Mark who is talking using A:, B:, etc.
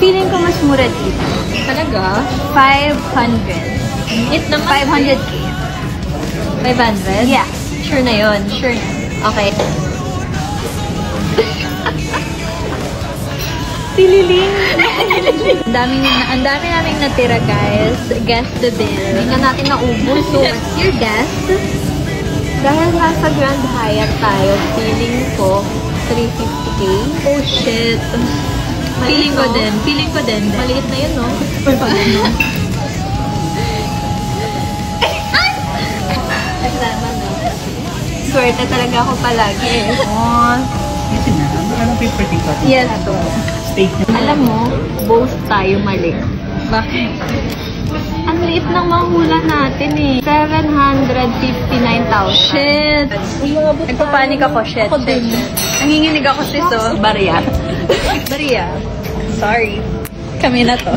A: Feeling ko mas mura dito.
B: Talaga?
A: 500.
B: It naman.
A: 500k.
B: 500?
A: Yeah.
B: Sure na yun.
A: Sure na.
B: Okay.
A: Tililing! Ang dami naming natira, guys. Guess the bill.
B: Hindi na natin naubos. So, what's your guess?
A: Dahil nasa Grand Hyatt tayo, feeling ko 350k.
B: Oh, shit. Feeling ko din. Feeling ko din. Maliit na yun, no?
A: Swerte talaga ako palagi.
C: Kasi na, anong paper dito?
A: Yes.
C: Steak na.
A: Alam mo, both tayo mali.
B: Bakit?
A: Ang liit ng mahula natin eh. 759,000.
B: Shit!
A: Nagpapanik ako, shit.
B: Ako din.
A: Nanginginig ako, sis, oh.
B: Barya.
A: Sorry. Kami na to.